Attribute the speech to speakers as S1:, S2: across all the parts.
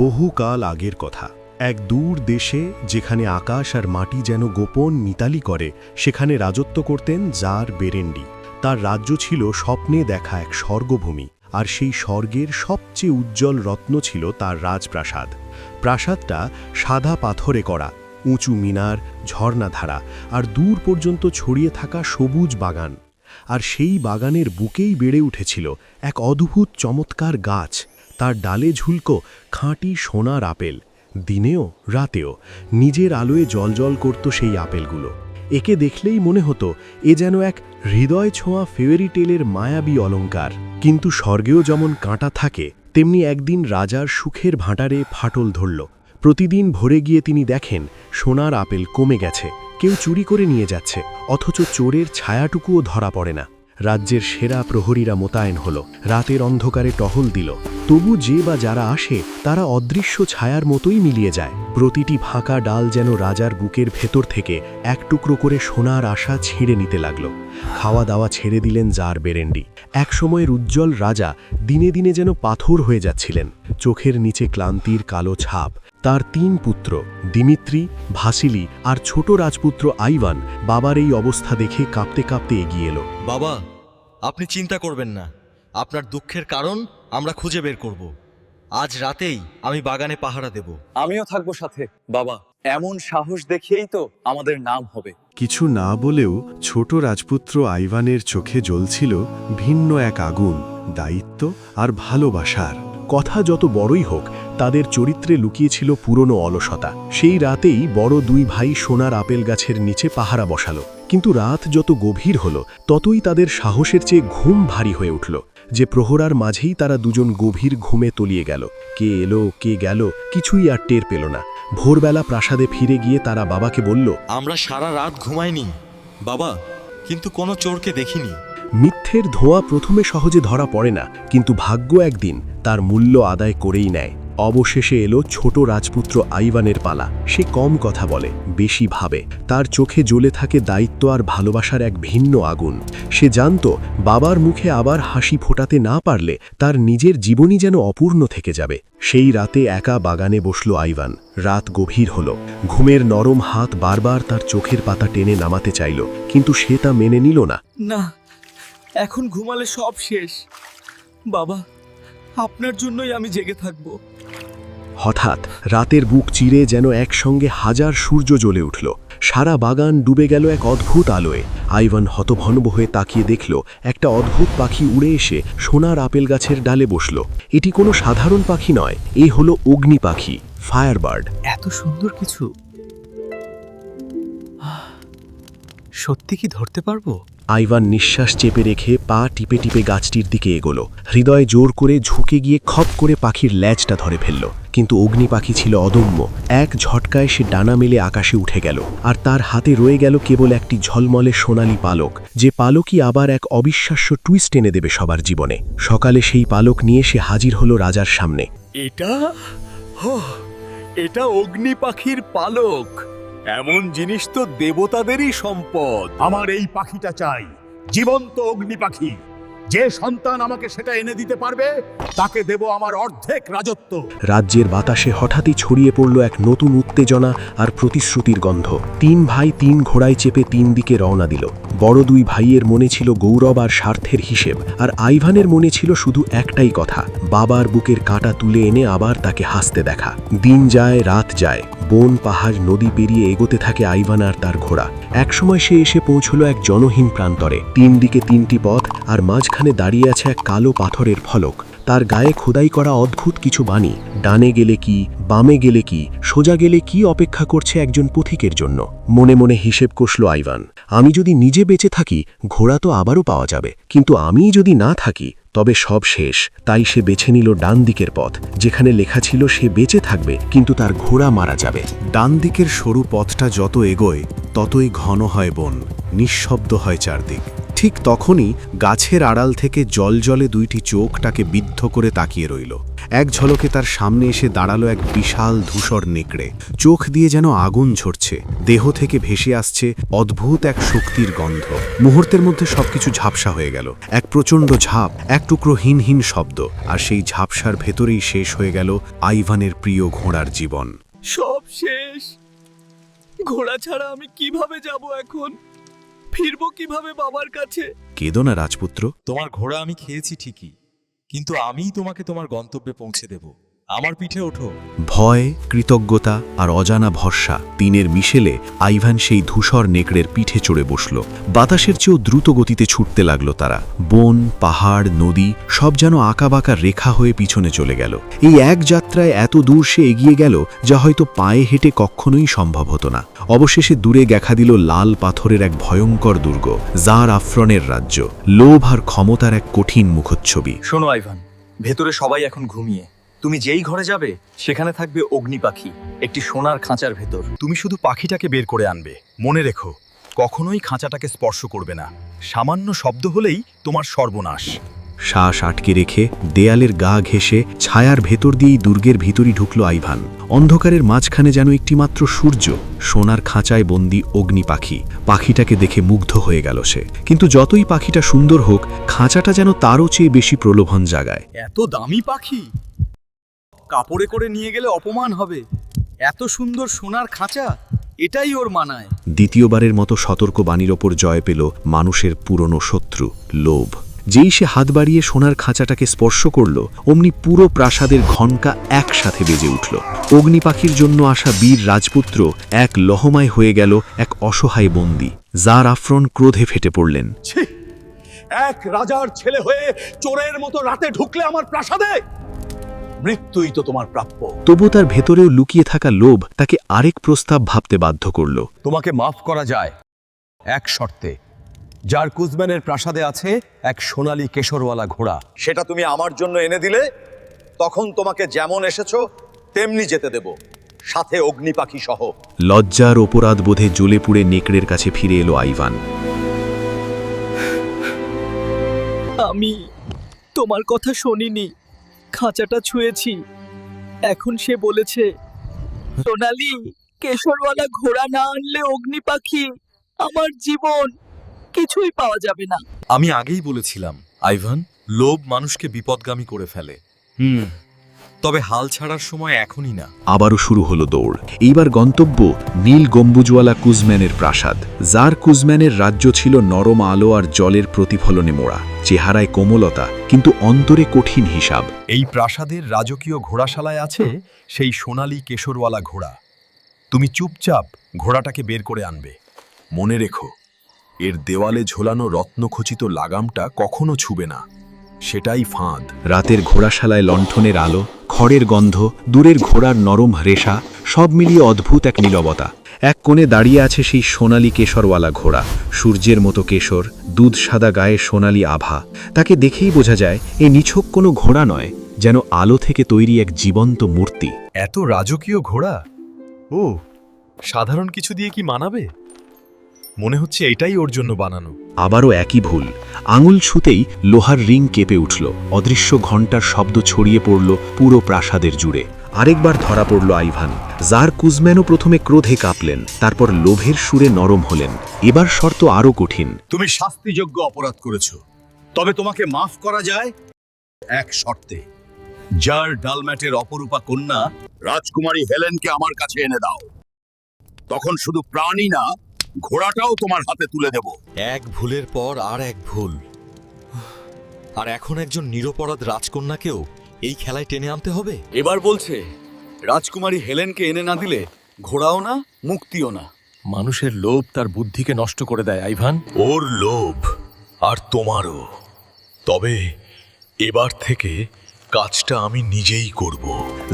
S1: বহুকাল আগের কথা। এক দূর দেশে, যেখানে আকাশ আর মাটি যেন গোপন মিতালি করে, সেখানে রাজত্ব করতেন জার বেরেন্ডি। তার রাজ্য ছিল স্বপ্নে দেখা এক স্বর্গভূমি, আর সেই স্বর্গের সবচেয়ে উজ্জ্বল রত্ন ছিল তার রাজপ্রাসাদ। প্রাসাদটা সাদা পাথরে করা, উঁচু মিনার, ঝর্ণাধারা আর দূর পর্যন্ত ছড়িয়ে থাকা সবুজ বাগান। আর সেই বাগানের বুকেই বেড়ে উঠেছিল এক অদ্ভুত চমৎকার গাছ। তার ডালে ঝুলকো খাঁটি সোনার আপেল। দিনেও রাতেও নিজের আলোয় জ্বলজ্বল করত সেই আপেলগুলো। একে দেখলেই মনে হতো এ যেন এক হৃদয় ছোঁয়া ফেয়ারি টেলের মায়াবী অলঙ্কার। কিন্তু স্বর্গেও যেমন কাঁটা থাকে, তেমনি একদিন রাজার সুখের ভাঁটারে ফাটল ধরল। প্রতিদিন ভোরে গিয়ে তিনি দেখেন সোনার আপেল কমে গেছে, কেউ চুরি করে নিয়ে যাচ্ছে, অথচ চোরের ছায়াটুকুও ধরা পড়ে না। রাজ্যের সেরা প্রহরীরা মোতায়েন হলো, রাতের অন্ধকারে টহল দিল। তবু যে বা যারা আসে তারা অদৃশ্য ছায়ার মতোই মিলিয়ে যায়। প্রতিটি ফাঁকা ডাল যেন রাজার বুকের ভেতর থেকে এক টুকরো করে সোনার আশা ছিঁড়ে নিতে লাগল। খাওয়া দাওয়া ছেড়ে দিলেন জার বেরেন্ডি। একসময়ের উজ্জ্বল রাজা দিনে দিনে যেন পাথর হয়ে যাচ্ছিলেন, চোখের নিচে ক্লান্তির কালো ছাপ। তার 3 পুত্র দিমিত্রি, ভাসিলি আর ছোট রাজপুত্র আইভান বাবার এই অবস্থা দেখে কাঁপতে কাঁপতে এগিয়ে এলো।
S2: বাবা, আপনি চিন্তা করবেন না, আপনার দুঃখের কারণ আমরা খুঁজে বের করব। আজ রাতেই আমি বাগানে পাহারা দেব।
S3: আমিও থাকবো সাথে। বাবা, এমন সাহস দেখিয়েই তো আমাদের নাম হবে।
S1: কিছু না বলেও ছোট রাজপুত্র আইভানের চোখে জ্বলছিল ভিন্ন এক আগুন, দায়িত্ব আর ভালোবাসার। কথা যত বড়ই হোক, তাদের চরিত্রে লুকিয়েছিল পুরনো অলসতা। সেই রাতেই বড় 2 ভাই সোনার আপেল গাছের নিচে পাহারা বসালো। কিন্তু রাত যত গভীর হলো, ততই তাদের সাহসের চেয়ে ঘুম ভারী হয়ে উঠল। যে প্রহরার মাঝেই তারা দুজন গভীর ঘুমে তলিয়ে গেল। কে এলো কে গেল কিছুই আর টের পেল না। ভোরবেলা প্রাসাদে ফিরে গিয়ে তারা বাবাকে বলল,
S2: আমরা সারা রাত ঘুমাইনি বাবা, কিন্তু কোনো চোরকে দেখিনি।
S1: মিথ্যের ধোঁয়া প্রথমে সহজে ধরা পড়ে না, কিন্তু ভাগ্য একদিন তার মূল্য আদায় করেই নেয়। অবশেষে এলো ছোট রাজপুত্র আইভানের পালা। সে কম কথা বলে, বেশি ভাবে। তার চোখে জ্বলে থাকে দায়িত্ব আর ভালোবাসার এক ভিন্ন আগুন। সে জানত বাবার মুখে আবার হাসি ফোটাতে না পারলে তার নিজের জীবনই যেন অপূর্ণ থেকে যাবে। সেই রাতে একা বাগানে বসল আইভান। রাত গভীর হলো। ঘুমের নরম হাত বারবার তার চোখের পাতা টেনে নামাতে চাইল, কিন্তু সে তা মেনে নিল না।
S4: না, এখন ঘুমালে সব শেষ। বাবা, আপনার জন্যই আমি জেগে থাকব।
S1: হঠাৎ রাতের বুক চিরে যেন একসঙ্গে হাজার সূর্য জ্বলে উঠল। সারা বাগান ডুবে গেল এক অদ্ভুত আলোয়। আইভান হতভম্ব হয়ে তাকিয়ে দেখল একটা অদ্ভুত পাখি উড়ে এসে সোনার আপেল গাছের ডালে বসল। এটি কোনো সাধারণ পাখি নয়, এ হলো অগ্নি পাখি, ফায়ারবার্ড।
S4: এত সুন্দর কিছু সত্যি কি ধরতে পারবো?
S1: আইভান নিঃশ্বাস চেপে রেখে পা টিপে টিপে গাছটির দিকে এগোলো। হৃদয় জোর করে ঝুঁকে গিয়ে খপ করে পাখির ল্যাজটা ধরে ফেলল। কিন্তু অগ্নি পাখি ছিল অদম্য। এক ঝটকায় সে ডানা মেলে আকাশে উঠে গেল, আর তার হাতে রয়ে গেল কেবল একটি ঝলমলে সোনালি পালক, যে পালকই আবার এক অবিশ্বাস্য টুইস্ট এনে দেবে সবার জীবনে। সকালে সেই পালক নিয়ে সে হাজির হলো রাজার সামনে।
S4: এটা অগ্নি পাখির পালক। এমন জিনিস তো দেবতাদেরই সম্পদ।
S5: আমার এই পাখিটা চাই, জীবন্ত অগ্নি পাখি। যে সন্তান আমাকে সেটা এনে দিতে পারবে, তাকে দেব আমার অর্ধেক রাজত্ব।
S1: রাজ্যের বাতাসে হঠাৎই ছড়িয়ে পড়ল এক নতুন উত্তেজনা আর প্রতিশ্রুতির গন্ধ। 3 ভাই 3 ঘোড়ায় চেপে 3 দিকে রওনা দিল। বড় 2 ভাইয়ের মনে ছিল গৌরব আর স্বার্থের হিসেব, আর আইভানের মনে ছিল শুধু একটাই কথা, বাবার বুকের কাঁটা তুলে এনে আবার তাকে হাসতে দেখা। দিন যায় রাত যায়, বন পাহাড় নদী পেরিয়ে এগোতে থাকে আইভান আর তার ঘোড়া। একসময় সে এসে পৌঁছল এক জনহীন প্রান্তরে। 3 দিকে 3টি পথ, আর মাঝখানে দাঁড়িয়ে আছে এক কালো পাথরের ফলক। তার গায়ে খোদাই করা অদ্ভুত কিছু বাণী। ডানে গেলে কি, বামে গেলে কি, সোজা গেলে কি অপেক্ষা করছে একজন পথিকের জন্য। মনে মনে হিসেব কষল আইভান, আমি যদি নিজে বেঁচে থাকি ঘোড়া তো আবারও পাওয়া যাবে, কিন্তু আমি যদি না থাকি তবে সব শেষ। তাই সে বেছে নিল ডান দিকের পথ, যেখানে লেখা ছিল সে বেঁচে থাকবে কিন্তু তার ঘোড়া মারা যাবে। ডান দিকের সরু পথটা যত এগোয় ততই ঘন হয় বন, নিঃশব্দ হয় চারদিক। ঠিক তখনই গাছের আড়াল থেকে জলজলে দুইটি চোখ তাকে বিদ্ধ করে তাকিয়ে রইল। এক ঝলকে তার সামনে এসে দাঁড়ালো এক বিশাল ধূসর নেকড়ে। চোখ দিয়ে যেন আগুন ঝরছে, দেহ থেকে ভেসে আসছে অদ্ভুত এক শক্তির গন্ধ। মুহূর্তের মধ্যে সবকিছু ঝাপসা হয়ে গেল। এক প্রচণ্ড ঝাঁপ, এক টুকরো হীন শব্দ, আর সেই ঝাপসার ভেতরেই শেষ হয়ে গেল আইভানের প্রিয় ঘোড়ার জীবন।
S4: সব শেষ। ঘোড়া ছাড়া আমি কিভাবে যাব এখন? ফিরবো কিভাবে বাবার কাছে?
S1: কেঁদো না রাজপুত্র।
S6: তোমার ঘোড়া আমি খেয়েছি ঠিকই, কিন্তু আমিই তোমাকে তোমার গন্তব্যে পৌঁছে দেব। আমার পিঠে ওঠো।
S1: ভয়, কৃতজ্ঞতা আর অজানা ভরসা তিনের মিশেলে আইভান সেই ধূসর নেকড়ের পিঠে চড়ে বসল। বাতাসের চেয়েও দ্রুত গতিতে ছুটতে লাগলো তারা। বন, পাহাড়, নদী সব যেন আঁকাবাঁকা রেখা হয়ে পিছনে চলে গেল। এই এক যাত্রায় এত দূর সে এগিয়ে গেল যা হয়তো পায়ে হেঁটে কখনোই সম্ভব হতো না। অবশেষে দূরে দেখা দিল লাল পাথরের এক ভয়ঙ্কর দুর্গ, জার আফরনের রাজ্য। লোভ আর ক্ষমতার এক কঠিন মুখচ্ছবি।
S3: শোনো আইভান, ভেতরে সবাই এখন ঘুমিয়ে। তুমি যেই ঘরে যাবে সেখানে থাকবে অগ্নি পাখি, একটি সোনার খাঁচার ভেতর।
S5: তুমি শুধু পাখিটাকে বের করে আনবে। মনে রেখো, কখনোই খাঁচাটাকে স্পর্শ করবে না। সামান্য শব্দ হলেই তোমার সর্বনাশ।
S1: শ্বাস আটকে রেখে দেয়ালের গা ঘেঁষে ছায়ার ভেতর দিয়েই দুর্গের ভিতরই ঢুকল আইভান। অন্ধকারের মাঝখানে যেন একটিমাত্র সূর্য, সোনার খাঁচায় বন্দি অগ্নি পাখি। পাখিটাকে দেখে মুগ্ধ হয়ে গেল সে। কিন্তু যতই পাখিটা সুন্দর হোক, খাঁচাটা যেন তারও চেয়ে বেশি প্রলোভন জাগায়।
S4: এত দামি পাখি কাপড়ে করে নিয়ে গেলে অপমান হবে। এত সুন্দর সোনার খাঁচা, এটাই ওর মানায়।
S1: দ্বিতীয়বারের মতো সতর্ক বাণীর ওপর জয় পেল মানুষের পুরনো শত্রু, লোভ। যেই সে হাত বাড়িয়ে সোনার খাঁচাটাকে স্পর্শ করল, অমনি পুরো প্রাসাদের ঘণ্কা একসাথে বেজে উঠল। অগ্নি পাখির জন্য আসা বীর রাজপুত্র এক লহমায় হয়ে গেল এক অসহায় বন্দী। জার আফরন ক্রোধে ফেটে পড়লেন।
S5: ছি! এক রাজার ছেলে হয়ে চোরের মতো রাতে ঢুকলে আমার প্রাসাদে! মৃত্যুই তো তোমার প্রাপ্য।
S1: তবু তার ভেতরেও লুকিয়ে থাকা লোভ তাকে আরেক প্রস্তাব ভাবতে বাধ্য করল।
S5: তোমাকে মাফ করা যায় এক শর্তে। যার কুজম্যানের প্রাসাদে আছে এক সোনালী কেশরওয়ালা ঘোড়া, সেটা তুমি আমার জন্য এনে দিলে তখন তোমাকে যেমন এসেছো তেমনি যেতে দেব, সাথে অগ্নি পাখি সহ।
S1: লজ্জার অপরাধ বোধে জ্বলে পুড়ে নেকড়ের কাছে ফিরে এলো আইভান।
S4: আমি তোমার কথা শুনিনি, খাঁচাটা ছুঁয়েছি। এখন সে বলেছে সোনালি কেশরওয়ালা ঘোড়া না আনলে অগ্নি পাখি আমার জীবন কিছুই পাওয়া যাবে না।
S6: আমি আগেই বলেছিলাম আইভান, লোভ মানুষকে বিপদগামী করে ফেলে। তবে হাল ছাড়ার সময় এখনই না।
S1: আবারও শুরু হলো দৌড়। এইবার গন্তব্য নীল গম্বুজওয়ালা কুজম্যানের প্রাসাদ। জার কুজম্যানের রাজ্য ছিল নরম আলো আর জলের প্রতিফলনে মোড়া। চেহারায় কোমলতা, কিন্তু অন্তরে কঠিন হিসাব।
S5: এই প্রাসাদের রাজকীয় ঘোড়াশালায় আছে সেই সোনালী কেশরওয়ালা ঘোড়া। তুমি চুপচাপ ঘোড়াটাকে বের করে আনবে। মনে রেখো, এর দেওয়ালে ঝোলানো রত্নখচিত লাগামটা কখনো ছুবে না, সেটাই ফাঁদ।
S1: রাতের ঘোড়াশালায় লণ্ঠনের আলো, খড়ের গন্ধ, দূরের ঘোড়ার নরম রেশা, সব মিলিয়ে অদ্ভুত এক নীরবতা। এক কোণে দাঁড়িয়ে আছে সেই সোনালী কেশরওয়ালা ঘোড়া, সূর্যের মতো কেশর, দুধ সাদা গায়ে সোনালী আভা। তাকে দেখেই বোঝা যায় এ নিছক কোনো ঘোড়া নয়, যেন আলো থেকে তৈরি এক জীবন্ত মূর্তি।
S5: এত রাজকীয় ঘোড়া, ও সাধারণ কিছু দিয়ে কি মানাবে? মনে হচ্ছে এটাই ওর জন্য বানানো।
S1: আবারও একই ভুল। আঙুল ছুঁতেই লোহার রিং কেঁপে উঠল। অদৃশ্য ঘণ্টার শব্দ ছড়িয়ে পড়ল পুরো প্রাসাদের জুড়ে। আরেকবার ধরা পড়ল আইভান। জার কুজম্যানও প্রথমে ক্রোধে কাঁপলেন, তারপর লোভের সুরে নরম হলেন। এবার শর্ত আরও কঠিন।
S5: তুমি শাস্তিযোগ্য অপরাধ করেছো, তবে তোমাকে মাফ করা যায় এক শর্তে। জার ডালম্যাটের অপরূপা কন্যা রাজকুমারী হেলেনকে আমার কাছে এনে দাও। তখন শুধু প্রাণী না, ঘোড়াটাও তোমার হাতে তুলে দেব।
S2: এক ভুলের পর আর এক ভুল, আর এখন একজন নিরপরাধ রাজকন্যাকেও এই খেলায় টেনে আনতে হবে।
S3: এবার বলছে রাজকুমারী হেলেনকে এনে না দিলে ঘোড়াও না, মুক্তিও না।
S5: মানুষের লোভ তার বুদ্ধিকে নষ্ট করে দেয় আইভান। ওর লোভ আর তোমারও। তবে এবার থেকে কাজটা আমি নিজেই করব।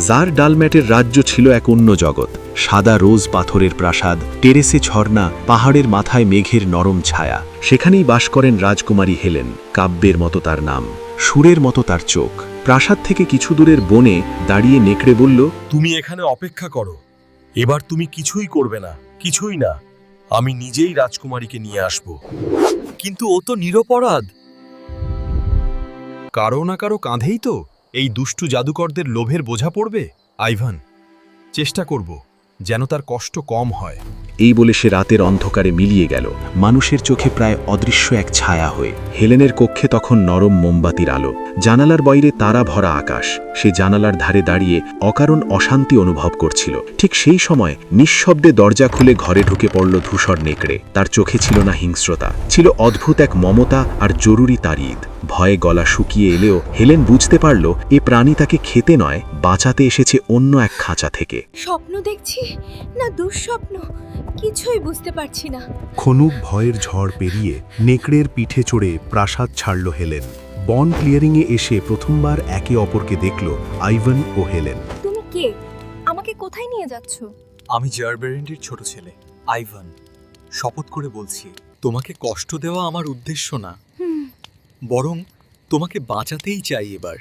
S1: জার ডালম্যাটের রাজ্য ছিল এক অন্য জগৎ। সাদা রোজ পাথরের প্রাসাদ, টেরেসে ঝর্ণা, পাহাড়ের মাথায় মেঘের নরম ছায়া। সেখানেই বাস করেন রাজকুমারী হেলেন। কাব্যের মতো তার নাম, সুরের মতো তার চোখ। প্রাসাদ থেকে কিছু দূরের বনে দাঁড়িয়ে নেকড়ে বলল,
S5: তুমি এখানে অপেক্ষা করো। এবার তুমি কিছুই করবে না, কিছুই না। আমি নিজেই রাজকুমারীকে নিয়ে আসব।
S3: কিন্তু ও তো নিরপরাধ।
S6: কারো না কারো কাঁধেই তো এই দুষ্টু জাদুকরদের লোভের বোঝা পড়বে। আইভান, চেষ্টা করব যেন তার কষ্ট কম হয়।
S1: এই বলে সে রাতের অন্ধকারে মিলিয়ে গেল, মানুষের চোখে প্রায় অদৃশ্য এক ছায়া হয়ে। হেলেনের কক্ষে তখন নরম মোমবাতির আলো, জানালার বাইরে তারা ভরা আকাশ। সে জানালার ধারে দাঁড়িয়ে অকারণ অশান্তি অনুভব করছিল। ঠিক সেই সময় নিঃশব্দে দরজা খুলে ঘরে ঢুকে পড়ল ধূসর নেকড়ে। তার চোখে ছিল না হিংস্রতা, ছিল অদ্ভুত এক মমতা আর জরুরি তারিদ। ভয়ে গলা শুকিয়ে এলেও হেলেন বুঝতে পারল এ প্রাণী তাকে খেতে নয়, বাঁচাতে এসেছে অন্য এক খাঁচা থেকে।
S7: স্বপ্ন দেখছি না দুঃস্বপ্ন, কিছুই বুঝতে পারছি না।
S1: খনুক ভয়ের ঝড় পেরিয়ে নেকড়ের পিঠে চড়ে প্রাসাদ ছাড়ল হেলেন। বন ক্লিয়ারিংয়ে এসে প্রথমবার একে অপরকে দেখল আইভান ও হেলেন।
S7: তুমি কে? আমাকে কোথায় নিয়ে যাচ্ছ?
S3: আমি জারবেরেন্ডির ছোট ছেলে আইভান। শপথ করে বলছি, তোমাকে কষ্ট দেওয়া আমার উদ্দেশ্য না, বরং তোমাকে বাঁচাতেই চাই এবার।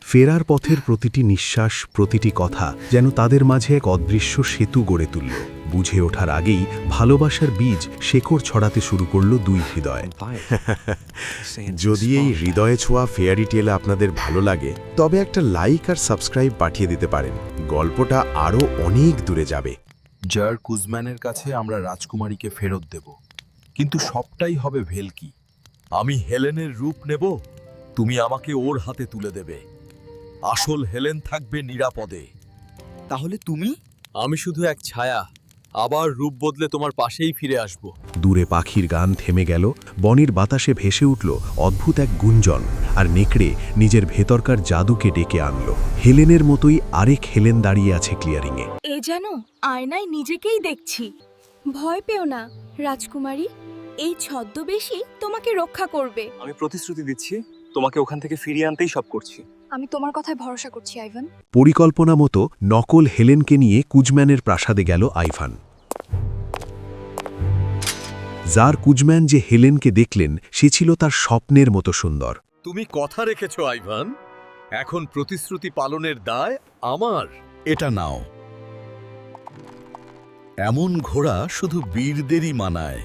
S1: ফেরার পথের প্রতিটি নিঃশ্বাস, প্রতিটি কথা যেন তাদের মাঝে এক অদৃশ্য সেতু গড়ে তুলল। বুঝে ওঠার আগেই ভালোবাসার বীজ শেকড় ছড়াতে শুরু করল দুই হৃদয়। যদি এই হৃদয়ে ছোঁয়া ফেয়ারি টেল আপনাদের ভালো লাগে, তবে একটা লাইক আর সাবস্ক্রাইব পাঠিয়ে দিতে পারেন। গল্পটা আরও অনেক দূরে যাবে।
S6: জার কুজম্যানের কাছে আমরা রাজকুমারীকে ফেরত দেব, কিন্তু সবটাই হবে ভেলকি। আমি হেলেনের রূপ নেব, তুমি আমাকে ওর হাতে তুলে দেবে। আসল হেলেন থাকবে নিরাপদে।
S3: তাহলে তুমি?
S6: আমি শুধু এক ছায়া, আবার রূপ বদলে তোমার পাশেই ফিরে আসব।
S1: দূরে পাখির গান থেমে গেল, বনের বাতাসে ভেসে উঠল অদ্ভুত এক গুঞ্জন, আর নেকড়ে নিজের ভেতরকার জাদুকে ডেকে আনল। হেলেনের মতোই আরেক হেলেন দাঁড়িয়ে আছে ক্লিয়ারিংয়ে।
S7: এ যেন আয়নায় নিজেকেই দেখছি। ভয় পেও না রাজকুমারী, এই ছদ্মবেশী তোমাকে রক্ষা করবে।
S3: আমি প্রতিশ্রুতি দিচ্ছি, তোমাকে ওখান থেকে ফিরিয়ে আনতেই সব করছি।
S7: আমি তোমার কথায় ভরসা করছি আইভান।
S1: পরিকল্পনা মতো নকল হেলেনকে নিয়ে কুজম্যানের প্রাসাদে গেল আইভান। যার কুজম্যান যে হেলেনকে দেখলেন, সে ছিল তার স্বপ্নের মতো সুন্দর।
S6: তুমি কথা রেখেছো আইভান, এখন প্রতিশ্রুতি পালনের দায় আমার।
S5: এটা নাও। এমন ঘোড়া শুধু বীরদেরই মানায়।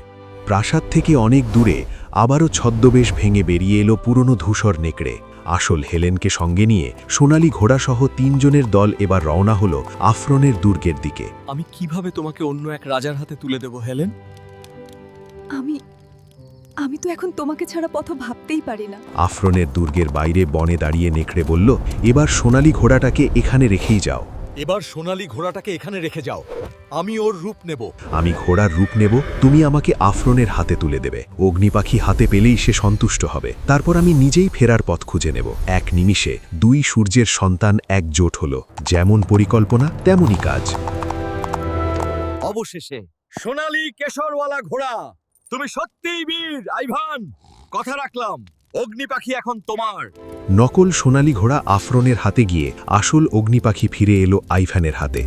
S1: প্রাসাদ থেকে অনেক দূরে আবারও ছদ্মবেশ ভেঙে বেরিয়ে এলো পুরনো ধূসর নেকড়ে। আসল হেলেনকে সঙ্গে নিয়ে সোনালী ঘোড়াসহ ৩ জনের দল এবার রওনা হলো আফরনের দুর্গের দিকে।
S3: আমি কিভাবে তোমাকে অন্য এক রাজার হাতে তুলে দেব হেলেন?
S7: আমি তো এখন তোমাকে ছাড়া পথ ভাবতেই পারি না।
S1: আফরনের দুর্গের বাইরে বনে দাঁড়িয়ে নেকড়ে বলল, এবার সোনালী ঘোড়াটাকে এখানে রেখেই যাও।
S6: এবার সোনালী ঘোড়াটাকে এখানে রেখে যাও, আমি ওর রূপ নেব।
S1: আমি ঘোড়ার রূপ নেব, তুমি আমাকে আফরনের হাতে তুলে দেবে। অগ্নিপাখি হাতে পেলেই সে সন্তুষ্ট হবে। তারপর আমি নিজেই ফেরার পথ খুঁজে নেব। এক নিমিষে 2 সূর্যের সন্তান একজোট হলো। যেমন পরিকল্পনা তেমনই কাজ।
S6: অবশেষে সোনালী কেশরওয়ালা ঘোড়া, তুমি সত্যিই বীর আইভান। কথা রাখলাম, অগ্নিপাখি এখন তোমার।
S1: নকল সোনালী ঘোড়া আফরনের হাতে গিয়ে আসল অগ্নিপাখি ফিরে এলো আইভানের হাতে।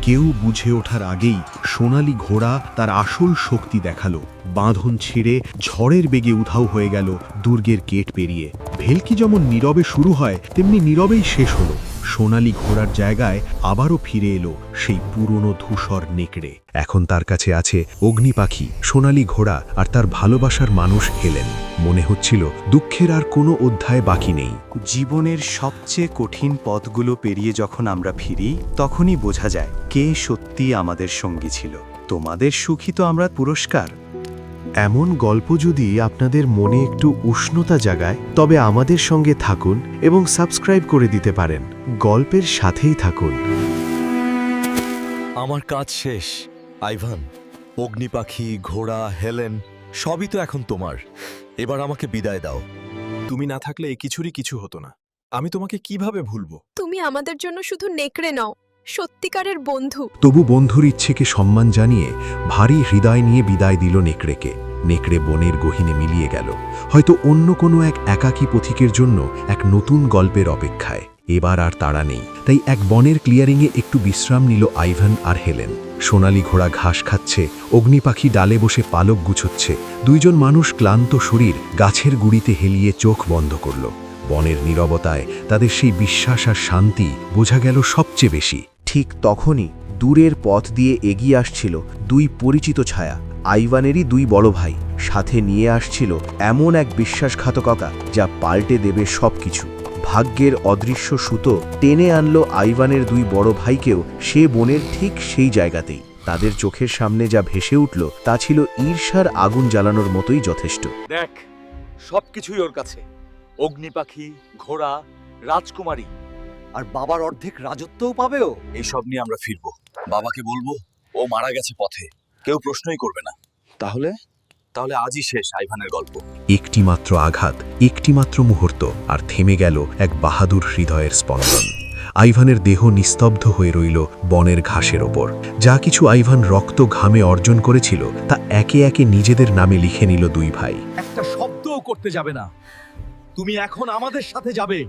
S1: কেউ বুঝে ওঠার আগেই সোনালী ঘোড়া তার আসল শক্তি দেখালো। বাঁধন ছিঁড়ে ঝড়ের বেগে উধাও হয়ে গেল দুর্গের গেট পেরিয়ে। ভেলকি যেমন নীরবে শুরু হয়, তেমনি নীরবেই শেষ হলো। সোনালী ঘোড়ার জায়গায় আবারও ফিরে এলো সেই পুরনো ধূসর নেকড়ে। এখন তার কাছে আছে অগ্নিপাখি, সোনালী ঘোড়া আর তার ভালোবাসার মানুষ হেলেন। মনে হচ্ছিল দুঃখের আর কোনো অধ্যায় বাকি নেই।
S8: জীবনের সবচেয়ে কঠিন পথগুলো পেরিয়ে যখন আমরা ফিরি, তখনই বোঝা যায় কে সত্যি আমাদের সঙ্গী ছিল। তোমাদের সুখী তো আমরা পুরস্কার।
S1: এমন গল্প যদি আপনাদের মনে একটু উষ্ণতা জাগায়, তবে আমাদের সঙ্গে থাকুন এবং সাবস্ক্রাইব করে দিতে পারেন। গল্পের সাথেই থাকুন।
S6: আমার কাজ শেষ আইভান। অগ্নিপাখি, ঘোড়া, হেলেন সবই তো এখন তোমার। এবার আমাকে বিদায় দাও। তুমি না থাকলে এই কিছুরই কিছু হতো না। আমি তোমাকে কিভাবে ভুলবো?
S7: তুমি আমাদের জন্য শুধু নেকড়ে নও, সত্যিকারের বন্ধু।
S1: তবু বন্ধুর ইচ্ছেকে সম্মান জানিয়ে ভারী হৃদয় নিয়ে বিদায় দিল নেকড়েকে। নেকড়ে বনের গহীনে মিলিয়ে গেল, হয়তো অন্য কোনো এক একাকী পথিকের জন্য এক নতুন গল্পের অপেক্ষায়। এবার আর তাড়া নেই, তাই এক বনের ক্লিয়ারিংয়ে একটু বিশ্রাম নিল আইভান আর হেলেন। সোনালী ঘোড়া ঘাস খাচ্ছে, অগ্নিপাখি ডালে বসে পালক গুছোচ্ছে। 2 জন মানুষ ক্লান্ত শরীর গাছের গুড়িতে হেলিয়ে চোখ বন্ধ করল। বনের নীরবতায় তাদের সেই বিশ্বাস আর শান্তি বোঝা গেল সবচেয়ে বেশি।
S8: ঠিক তখনই দূরের পথ দিয়ে এগিয়ে আসছিল 2 পরিচিত ছায়া,
S9: আইভানেরই দুই বড় ভাই সাথে নিয়ে আসছিল এমন এক বিশ্বাসঘাতকতা যা পাল্টে দেবে সবকিছু। ভাগ্যের অদৃশ্য সুতো টেনে আনলো আইভানের দুই বড় ভাইকেও সে বনের ঠিক সেই জায়গাতেই। তাদের চোখের সামনে যা ভেসে উঠল তা ছিল ঈর্ষার আগুন জ্বালানোর মতোই যথেষ্ট।
S3: দেখ, সবকিছুই ওর কাছে, অগ্নিপাখি, ঘোড়া, রাজকুমারী, আর বাবার অর্ধেক রাজত্বও পাবেও।
S5: এইসব নিয়ে আমরা ফিরবো। বাবাকে বলবো ও মারা গেছে পথে, কেউ প্রশ্নই করবে না। তাহলে তাহলে আজই শেষ আইভানের গল্প।
S1: একটিমাত্র আঘাত, একটিমাত্র মুহূর্ত, আর থেমে গেল এক বাহাদুর হৃদয়ের স্পন্দন। আইভানের দেহ নিস্তব্ধ হয়ে রইল বনের ঘাসের ওপর। যা কিছু আইভান রক্ত ঘামে অর্জন করেছিল তা একে একে নিজেদের নামে লিখে নিল দুই ভাই।
S4: একটা শব্দও করতে যাবে না। তুমি এখন আমাদের সাথে যাবে,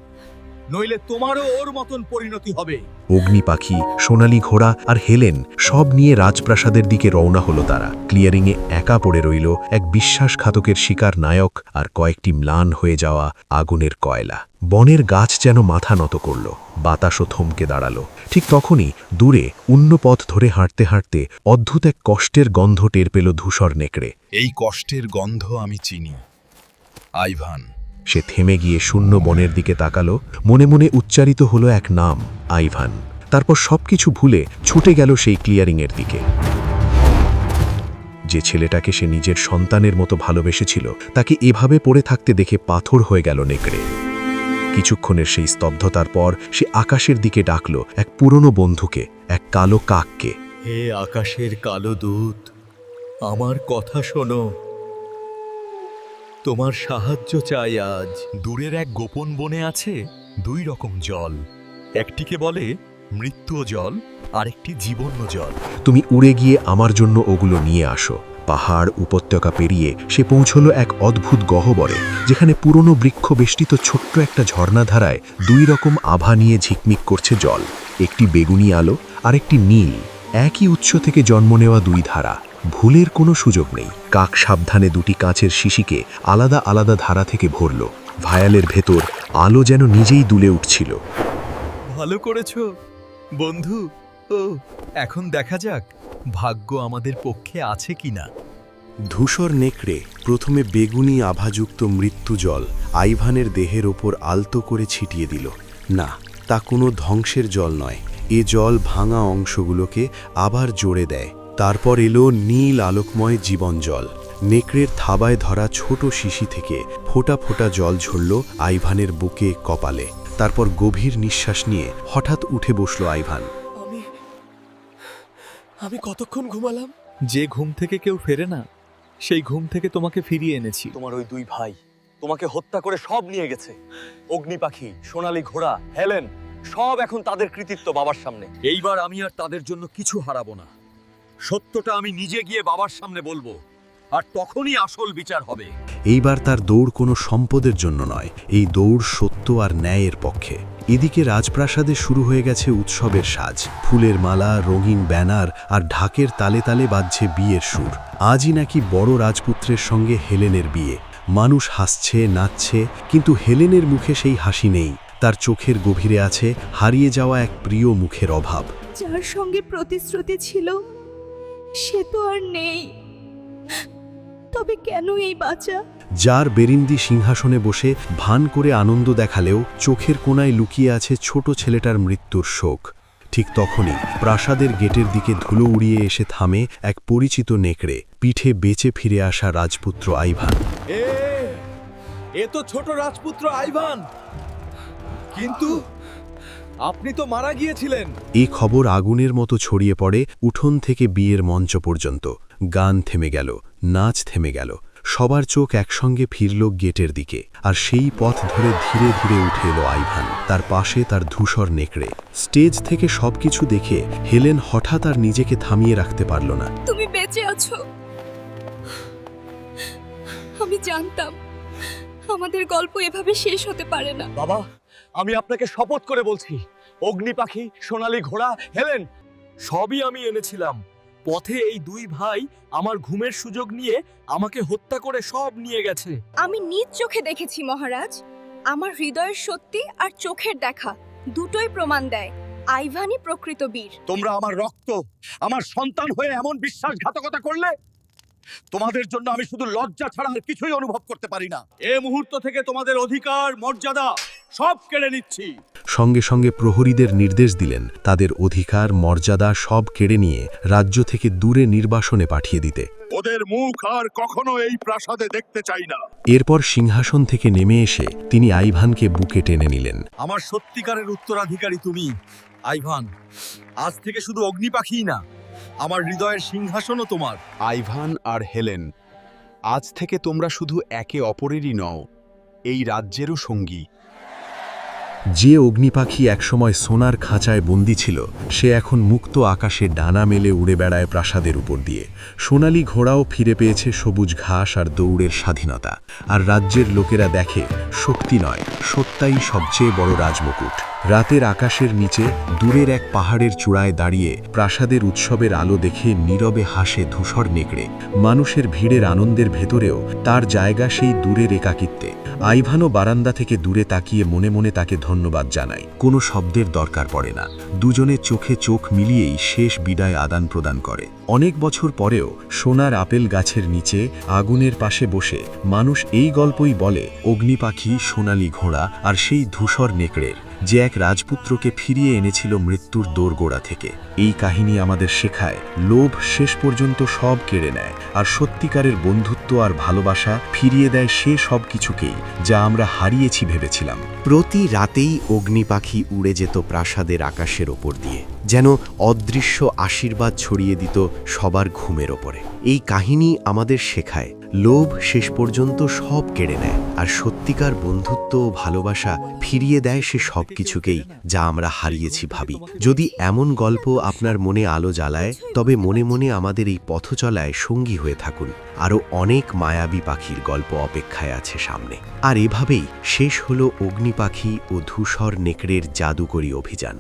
S4: নইলে তোমারও ওর মতন পরিণতি হবে।
S1: অগ্নি পাখি, সোনালী ঘোড়া আর হেলেন সব নিয়ে রাজপ্রাসাদের দিকে রওনা হলো তারা। ক্লিয়ারিংয়ে একা পড়ে রইল এক বিশ্বাসঘাতকের শিকার নায়ক আর কয়েকটি ম্লান হয়ে যাওয়া আগুনের কয়লা। বনের গাছ যেন মাথা নত করল, বাতাসও থমকে দাঁড়ালো। ঠিক তখনই দূরে অন্য পথ ধরে হাঁটতে হাঁটতে অদ্ভুত এক কষ্টের গন্ধ টের পেল ধূসর নেকড়ে।
S6: এই কষ্টের গন্ধ আমি চিনি, আইভান।
S1: সে থেমে গিয়ে শূন্য বনের দিকে তাকালো। মনে মনে উচ্চারিত হলো এক নাম, আইভান। তারপর সবকিছু ভুলে ছুটে গেল সেই ক্লিয়ারিংয়ের দিকে। যে ছেলেটাকে সে নিজের সন্তানের মতো ভালোবেসেছিল তাকে এভাবে পড়ে থাকতে দেখে পাথর হয়ে গেল নেকড়ে। কিছুক্ষণের সেই স্তব্ধতার পর সে আকাশের দিকে ডাকল এক পুরনো বন্ধুকে, এক কালো কাককে।
S3: হে আকাশের কালো দূত, আমার কথা শোনো, তোমার সাহায্য চাই আজ। দূরের এক গোপন বনে আছে দুই রকম জল, একটিকে বলে মৃত্যু জল, আরেকটি জীবন্য জল।
S1: তুমি উড়ে গিয়ে আমার জন্য ওগুলো নিয়ে আসো। পাহাড় উপত্যকা পেরিয়ে সে পৌঁছল এক অদ্ভুত গহ্বরে, যেখানে পুরনো বৃক্ষ বেষ্টিত ছোট্ট একটা ঝর্ণাধারায় দুই রকম আভা নিয়ে ঝিকমিক করছে জল। একটি বেগুনি আলো আর একটি নীল, একই উৎস থেকে জন্ম নেওয়া দুই ধারা। ভুলের কোনো সুযোগ নেই। কাক সাবধানে দুটি কাঁচের শিশিকে আলাদা আলাদা ধারা থেকে ভরল। ভায়ালের ভেতর আলো যেন নিজেই দুলে উঠছিল।
S3: ভালো করেছো বন্ধু। ও এখন দেখা যাক ভাগ্য আমাদের পক্ষে আছে কিনা।
S1: ধূসর নেকড়ে প্রথমে বেগুনি আভাযুক্ত মৃত্যু জল আইভানের দেহের ওপর আলতো করে ছিটিয়ে দিল। না, তা কোনো ধ্বংসের জল নয়। এ জল ভাঙা অংশগুলোকে আবার জোড়ে দেয়। তারপর এলো নীল আলোকময় জীবন জল। নেকড়ের থাবায় ধরা ছোট শিশি থেকে ফোঁটা ফোঁটা জল ঝরল আইভানের বুকে, কপালে। তারপর গভীর নিঃশ্বাস নিয়ে হঠাৎ উঠে বসল আইভান।
S4: আমি কতক্ষণ ঘুমালাম?
S3: যে ঘুম থেকে কেউ ফেরে না, সেই ঘুম থেকে তোমাকে ফিরিয়ে এনেছি।
S2: তোমার ওই দুই ভাই তোমাকে হত্যা করে সব নিয়ে গেছে। অগ্নি পাখি, সোনালী ঘোড়া, হেলেন, সব এখন তাদের কৃতিত্ব বাবার সামনে।
S3: এইবার আমি আর তাদের জন্য কিছু হারাবো না। সত্যটা আমি নিজে গিয়ে বাবার সামনে বলবো, আর তখনই আসল বিচার হবে।
S1: এইবার তার দৌড় কোনো সম্পদের জন্য নয়, এই দৌড় সত্য আর ন্যায়ের পক্ষে। এদিকে রাজপ্রাসাদে শুরু হয়ে গেছে উৎসবের সাজ। ফুলের মালা, রঙিন ব্যানার আর ঢাকের তালে তালে বাজছে বিয়ের সুর। আজই নাকি বড় রাজপুত্রের সঙ্গে হেলেনের বিয়ে। মানুষ হাসছে, নাচছে, কিন্তু হেলেনের মুখে সেই হাসি নেই। তার চোখের গভীরে আছে হারিয়ে যাওয়া এক প্রিয় মুখের অভাব।
S7: যার সঙ্গে প্রতিশ্রুতি ছিল সে তো আর নেই। তবে কেন এই বাঁচা?
S1: যার বেরিন্দি সিংহাসনে বসে ভান করে আনন্দ দেখালেও চোখের কোণায় লুকিয়ে আছে ছোট ছেলেটার মৃত্যুর শোক। ঠিক তখনই প্রাসাদের গেটের দিকে ধুলো উড়িয়ে এসে থামে এক পরিচিত নেকড়ে, পিঠে বেঁচে ফিরে আসা রাজপুত্র আইভান।
S4: এ তো ছোট রাজপুত্র আইভান, কিন্তু আপনি তো মারা গিয়েছিলেন।
S1: এই খবর আগুনের মতো ছড়িয়ে পড়ে উঠোন থেকে বিয়ের মঞ্চ পর্যন্ত। গান থেমে গেল, নাচ থেমে গেল, সবার চোখ একসঙ্গে ফিরল গেটের দিকে। আর সেই পথ ধরে ধীরে ধীরে উঠে এলো আইভান, তার পাশে তার ধূসর নেকড়ে। স্টেজ থেকে সবকিছু দেখে হেলেন হঠাৎ আর নিজেকে থামিয়ে রাখতে পারল না।
S7: তুমি বেঁচে আছো। আমি জানতাম আমাদের গল্প এভাবে শেষ হতে পারে না।
S2: বাবা, আমি আপনাকে শপথ করে বলছি, অগ্নি পাখি, সোনালী ঘোড়া, হেলেন,
S3: সবই আমি এনেছিলাম। পথে এই দুই ভাই আমার ঘুমের সুযোগ নিয়ে আমাকে হত্যা করে সব নিয়ে গেছে।
S7: আমি নিজ চোখে দেখেছি মহারাজ। আমার হৃদয়ের সত্যি আর চোখের দেখা দুটোই প্রমাণ দেয় আইভানই প্রকৃত বীর।
S5: তোমরা আমার রক্ত, আমার সন্তান হয়ে এমন বিশ্বাসঘাতকতা করলে? তোমাদের জন্য আমি শুধু লজ্জা ছাড়া আর কিছুই অনুভব করতে পারি না। এই মুহূর্ত থেকে তোমাদের অধিকার মর্যাদা সব কেড়ে নিচ্ছি।
S1: সঙ্গে সঙ্গে প্রহরীদের নির্দেশ দিলেন তাদের অধিকার মর্যাদা সব কেড়ে নিয়ে রাজ্য থেকে দূরে নির্বাসনে পাঠিয়ে দিতে।
S5: ওদের মুখ আর কখনো এই প্রাসাদে দেখতে চাই না।
S1: এরপর সিংহাসন থেকে নেমে এসে তিনি আইভানকে বুকে টেনে নিলেন।
S4: আমার সত্যিকারের উত্তরাধিকারী তুমি আইভান। আজ থেকে শুধু অগ্নি পাখিই না, আমার হৃদয়ের সিংহাসনও তোমার।
S10: আইভান আর হেলেন, আজ থেকে তোমরা শুধু একে অপরেরই নও, এই রাজ্যেরও সঙ্গী।
S1: যে অগ্নিপাখি একসময় সোনার খাঁচায় বন্দী ছিল, সে এখন মুক্ত আকাশে ডানা মেলে উড়ে বেড়ায় প্রাসাদের উপর দিয়ে। সোনালি ঘোড়াও ফিরে পেয়েছে সবুজ ঘাস আর দৌড়ের স্বাধীনতা। আর রাজ্যের লোকেরা দেখে শক্তি নয়, সত্যাই সবচেয়ে বড় রাজমুকুট। রাতের আকাশের নিচে দূরের এক পাহাড়ের চূড়ায় দাঁড়িয়ে প্রাসাদের উৎসবের আলো দেখে নীরবে হাসে ধূসর নেকড়ে। মানুষের ভিড়ের আনন্দের ভেতরেও তার জায়গা সেই দূরের একাকিত্বে। আইভানও বারান্দা থেকে দূরে তাকিয়ে মনে মনে তাকে ধন্যবাদ জানায়। কোনো শব্দের দরকার পড়ে না, দুজনের চোখে চোখ মিলিয়েই শেষ বিদায় আদান প্রদান করে। অনেক বছর পরেও সোনার আপেল গাছের নিচে আগুনের পাশে বসে মানুষ এই গল্পই বলে অগ্নিপাখি, সোনালি ঘোড়া আর সেই ধূসর নেকড়ের, যে এক রাজপুত্রকে ফিরিয়ে এনেছিল মৃত্যুর দোরগোড়া থেকে। এই কাহিনী আমাদের শেখায় লোভ শেষ পর্যন্ত সব কেড়ে নেয়, আর সত্যিকারের বন্ধুত্ব আর ভালোবাসা ফিরিয়ে দেয় সে সব কিছুকেই যা আমরা হারিয়েছি ভেবেছিলাম।
S9: প্রতি রাতেই অগ্নিপাখি উড়ে যেত প্রাসাদের আকাশের ওপর দিয়ে, যেন অদৃশ্য আশীর্বাদ ছড়িয়ে দিত সবার ঘুমের ওপরে। এই কাহিনী আমাদের শেখায় লোভ শেষ পর্যন্ত সব কেড়ে নেয়, আর সত্যিকার বন্ধুত্ব ও ভালোবাসা ফিরিয়ে দেয় সে সব কিছুকেই যা আমরা হারিয়েছি ভাবি। যদি এমন গল্প আপনার মনে আলো জ্বালায়, তবে মনে মনে আমাদের এই পথ চলায় সঙ্গী হয়ে থাকুন। আরও অনেক মায়াবী পাখির গল্প অপেক্ষায় আছে সামনে। আর এভাবেই শেষ হলো অগ্নিপাখি ও ধূসর নেকড়ের জাদুকরী অভিযান।